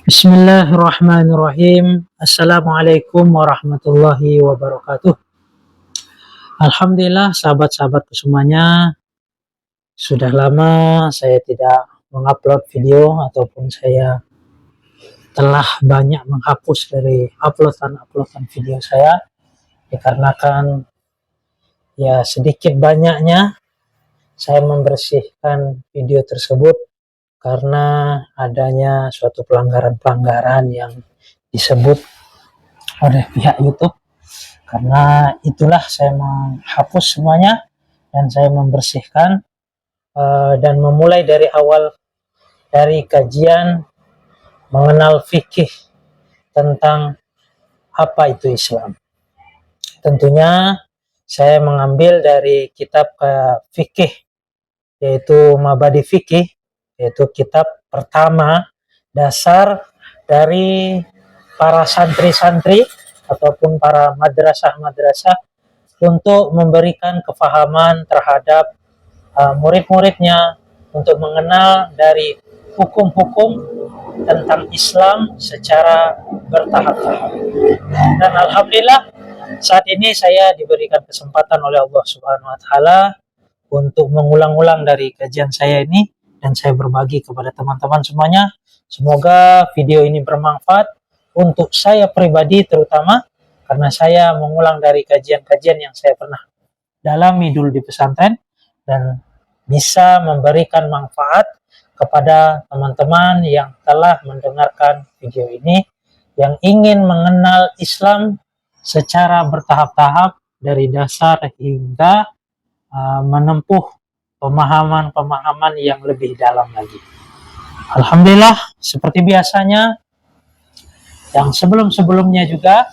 Bismillahirrahmanirrahim. Assalamualaikum warahmatullahi wabarakatuh. Alhamdulillah sahabat-sahabatku semuanya, sudah lama saya tidak mengupload video ataupun saya telah banyak menghapus dari uploadan video saya dikarenakan ya sedikit banyaknya saya membersihkan video tersebut karena adanya suatu pelanggaran-pelanggaran yang disebut oleh pihak YouTube. Karena itulah saya menghapus semuanya dan saya membersihkan dan memulai dari awal dari kajian mengenal fikih tentang apa itu Islam. Tentunya saya mengambil dari kitab fikih yaitu Mabadi Fikih, yaitu kitab pertama dasar dari para santri-santri ataupun para madrasah-madrasah untuk memberikan kefahaman terhadap murid-muridnya untuk mengenal dari hukum-hukum tentang Islam secara bertahap-tahap. Dan alhamdulillah saat ini saya diberikan kesempatan oleh Allah Subhanahu wa taala untuk mengulang-ulang dari kajian saya ini dan saya berbagi kepada teman-teman semuanya. Semoga video ini bermanfaat untuk saya pribadi terutama karena saya mengulang dari kajian-kajian yang saya pernah dalami dulu di pesantren dan bisa memberikan manfaat kepada teman-teman yang telah mendengarkan video ini yang ingin mengenal Islam secara bertahap-tahap dari dasar hingga menempuh pemahaman-pemahaman yang lebih dalam lagi. Alhamdulillah, seperti biasanya yang sebelum-sebelumnya juga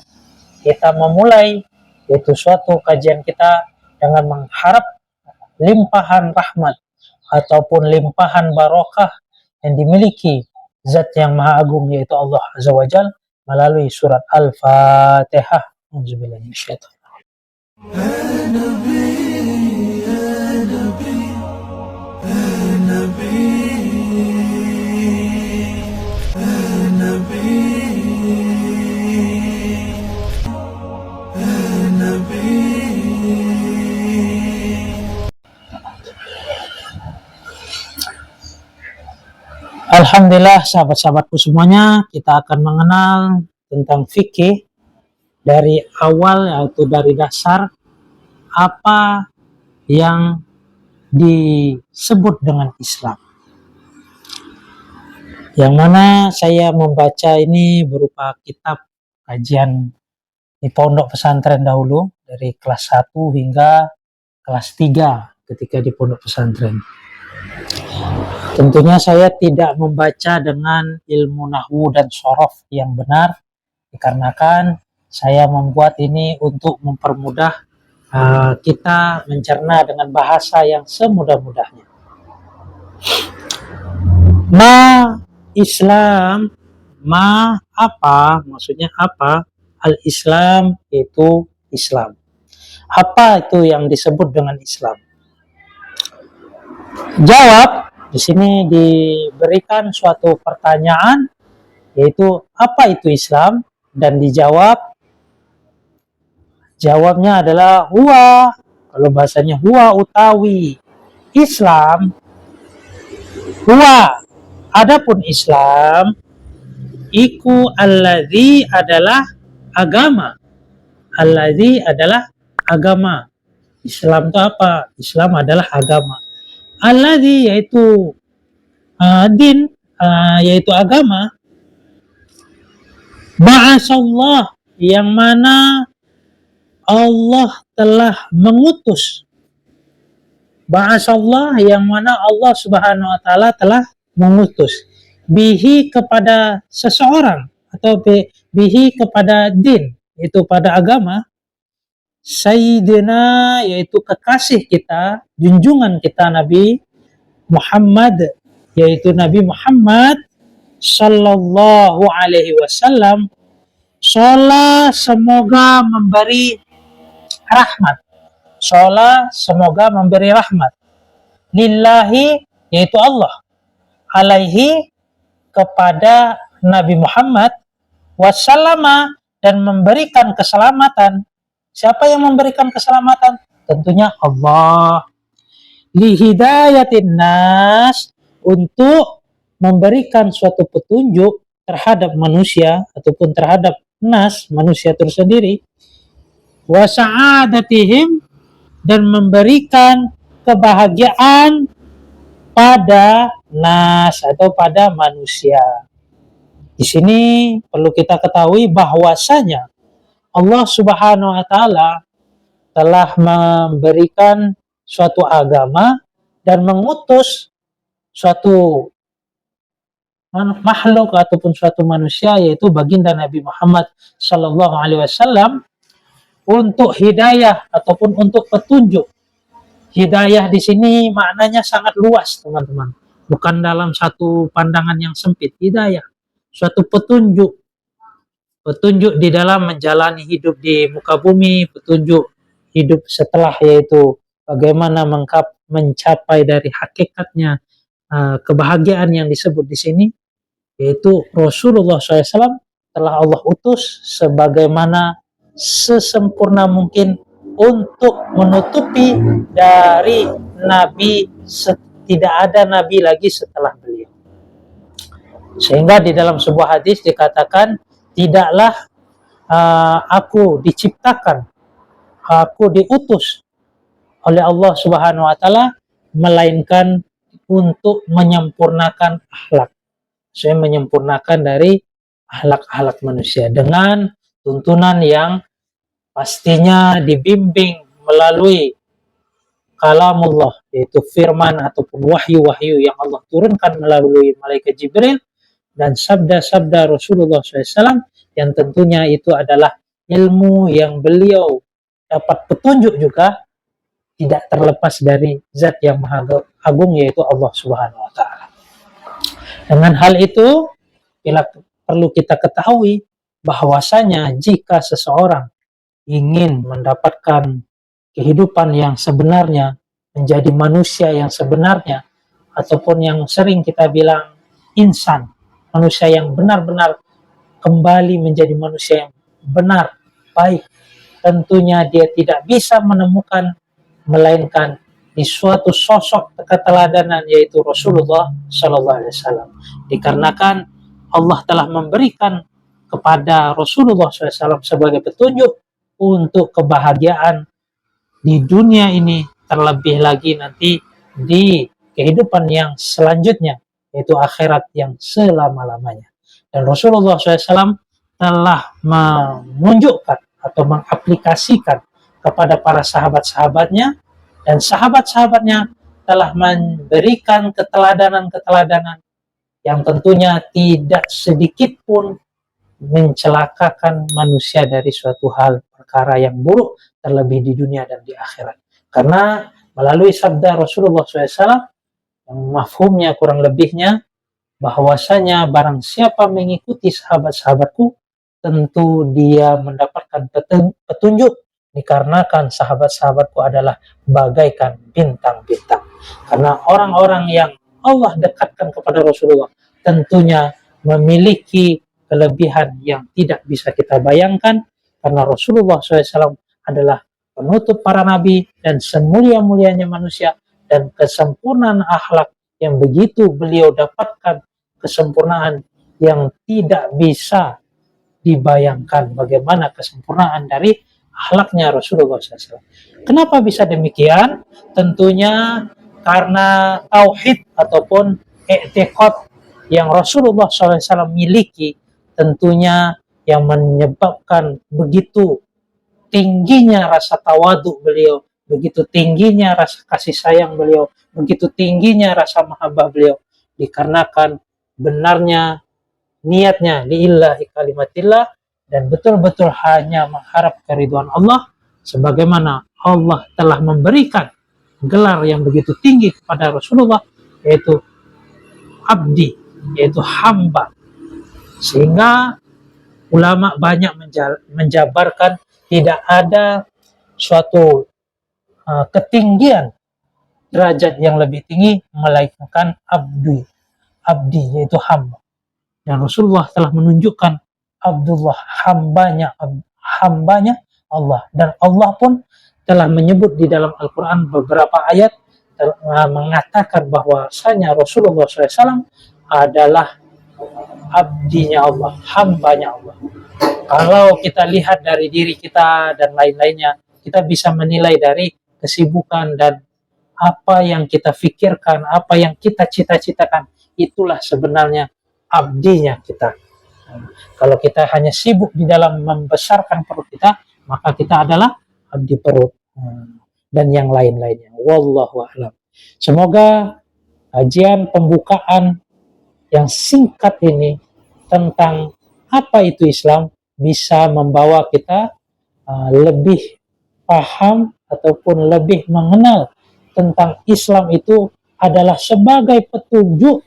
kita memulai yaitu suatu kajian kita dengan mengharap limpahan rahmat ataupun limpahan barokah yang dimiliki Zat yang Maha Agung yaitu Allah Azza wa Jalla melalui surat Al-Fatihah. Auzubillahi Alhamdulillah sahabat-sahabatku semuanya, kita akan mengenal tentang fikih dari awal yaitu dari dasar apa yang disebut dengan Islam. Yang mana saya membaca ini berupa kitab kajian di pondok pesantren dahulu dari kelas 1 hingga kelas 3 ketika di pondok pesantren. Tentunya saya tidak membaca dengan ilmu nahwu dan shorof yang benar dikarenakan saya membuat ini untuk mempermudah kita mencerna dengan bahasa yang semudah-mudahnya. Islam, apa? Maksudnya apa? Al-Islam itu Islam. Apa itu yang disebut dengan Islam? Jawab, di sini diberikan suatu pertanyaan yaitu apa itu Islam dan jawabnya adalah huwa. Kalau bahasanya huwa utawi Islam, huwa. Adapun Islam iku alladzi adalah agama. Alladzi adalah agama. Islam itu apa? Islam adalah agama. Alladzi yaitu din, yaitu agama. Ba'asallah yang mana Allah telah mengutus. Ba'asallah yang mana Allah Subhanahu wa taala telah mengutus. Bihi kepada seseorang atau bihi kepada din, itu pada agama. Sayyidina yaitu kekasih kita, junjungan kita Nabi Muhammad, yaitu Nabi Muhammad sallallahu alaihi wasallam. Sholat semoga memberi rahmat. Sholat semoga memberi rahmat. Lillahi yaitu Allah. Alaihi kepada Nabi Muhammad wasallama, dan memberikan keselamatan. Siapa yang memberikan keselamatan? Tentunya Allah. Lihidayatin nas, untuk memberikan suatu petunjuk terhadap manusia ataupun terhadap nas, manusia tersendiri. Wa sa'adatihim, dan memberikan kebahagiaan pada nas atau pada manusia. Di sini perlu kita ketahui bahwasanya Allah Subhanahu wa taala telah memberikan suatu agama dan mengutus suatu makhluk ataupun suatu manusia, yaitu baginda Nabi Muhammad sallallahu alaihi wasallam, untuk hidayah ataupun untuk petunjuk. Hidayah di sini maknanya sangat luas, teman-teman. Bukan dalam satu pandangan yang sempit. Hidayah, suatu petunjuk. Petunjuk di dalam menjalani hidup di muka bumi, petunjuk hidup setelah, yaitu bagaimana mencapai dari hakikatnya kebahagiaan yang disebut di sini, yaitu Rasulullah SAW telah Allah utus sebagaimana sesempurna mungkin untuk menutupi dari nabi, tidak ada nabi lagi setelah beliau. Sehingga di dalam sebuah hadis dikatakan, tidaklah aku diciptakan, aku diutus oleh Allah Subhanahu wa taala melainkan untuk menyempurnakan akhlak. Saya menyempurnakan dari akhlak-akhlak manusia dengan tuntunan yang pastinya dibimbing melalui kalamullah, yaitu firman ataupun wahyu-wahyu yang Allah turunkan melalui malaikat Jibril, dan sabda-sabda Rasulullah SAW yang tentunya itu adalah ilmu yang beliau dapat petunjuk juga, tidak terlepas dari zat yang maha agung, yaitu Allah Subhanahu wa taala. Dengan hal itu perlu kita ketahui bahwasanya jika seseorang ingin mendapatkan kehidupan yang sebenarnya, menjadi manusia yang sebenarnya, ataupun yang sering kita bilang insan, manusia yang benar-benar kembali menjadi manusia yang benar, baik, tentunya dia tidak bisa menemukan melainkan di suatu sosok keteladanan, yaitu Rasulullah Sallallahu Alaihi Wasallam. Dikarenakan Allah telah memberikan kepada Rasulullah SAW sebagai petunjuk untuk kebahagiaan di dunia ini, terlebih lagi nanti di kehidupan yang selanjutnya, yaitu akhirat yang selama-lamanya. Dan Rasulullah SAW telah menunjukkan atau mengaplikasikan kepada para sahabat-sahabatnya, dan sahabat-sahabatnya telah memberikan keteladanan-keteladanan yang tentunya tidak sedikit pun mencelakakan manusia dari suatu hal perkara yang buruk, terlebih di dunia dan di akhirat. Karena melalui sabda Rasulullah SAW yang mafhumnya kurang lebihnya bahwasanya barang siapa mengikuti sahabat-sahabatku, tentu dia mendapatkan petunjuk, dikarenakan sahabat-sahabatku adalah bagaikan bintang-bintang. Karena orang-orang yang Allah dekatkan kepada Rasulullah tentunya memiliki kelebihan yang tidak bisa kita bayangkan, karena Rasulullah SAW adalah penutup para nabi dan semulia-mulianya manusia, dan kesempurnaan akhlak yang begitu beliau dapatkan, kesempurnaan yang tidak bisa dibayangkan bagaimana kesempurnaan dari akhlaknya Rasulullah SAW. Kenapa bisa demikian? Tentunya karena tauhid ataupun i'tiqad yang Rasulullah SAW miliki, tentunya yang menyebabkan begitu tingginya rasa tawadu beliau, begitu tingginya rasa kasih sayang beliau, begitu tingginya rasa mahabbah beliau, dikarenakan benarnya niatnya lillahi kalimatillah, dan betul-betul hanya mengharap keridhaan Allah, sebagaimana Allah telah memberikan gelar yang begitu tinggi kepada Rasulullah, yaitu abdi, yaitu hamba. Sehingga ulama banyak menjabarkan tidak ada suatu ketinggian derajat yang lebih tinggi melainkan abdi, yaitu hamba. dan Rasulullah telah menunjukkan Abdullah, hambanya Allah, dan Allah pun telah menyebut di dalam Al-Quran beberapa ayat mengatakan bahwasanya Rasulullah SAW adalah abdinya Allah, hambanya Allah. Kalau kita lihat dari diri kita dan lain-lainnya, kita bisa menilai dari kesibukan dan apa yang kita pikirkan, apa yang kita cita-citakan, itulah sebenarnya abdinya kita. Kalau kita hanya sibuk di dalam membesarkan perut kita, maka kita adalah abdi perut dan yang lain-lainnya. Wallahu a'lam. Semoga kajian pembukaan yang singkat ini tentang apa itu Islam bisa membawa kita lebih paham ataupun lebih mengenal tentang Islam itu adalah sebagai petunjuk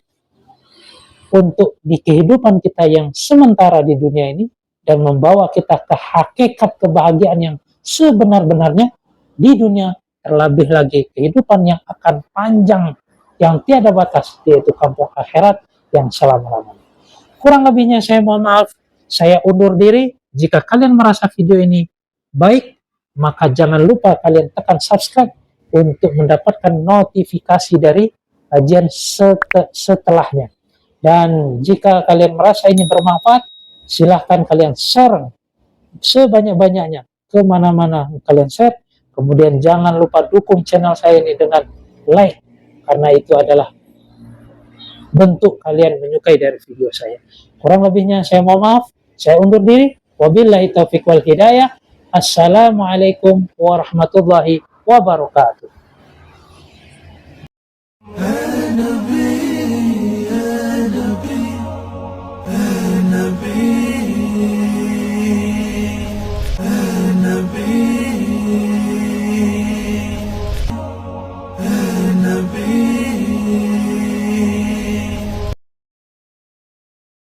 untuk di kehidupan kita yang sementara di dunia ini dan membawa kita ke hakikat kebahagiaan yang sebenar-benarnya di dunia, terlebih lagi kehidupan yang akan panjang yang tiada batas, yaitu kampung akhirat yang selama-lamanya. Kurang lebihnya saya mohon maaf, saya undur diri. Jika kalian merasa video ini baik, maka jangan lupa kalian tekan subscribe untuk mendapatkan notifikasi dari kajian setelahnya. Dan jika kalian merasa ini bermanfaat, silahkan kalian share sebanyak-banyaknya kemana-mana kalian share. Kemudian jangan lupa dukung channel saya ini dengan like, karena itu adalah bentuk kalian menyukai dari video saya. Kurang lebihnya saya mohon maaf, saya undur diri. Wabillahi taufiq wal hidayah. Assalamualaikum warahmatullahi wabarakatuh. نبي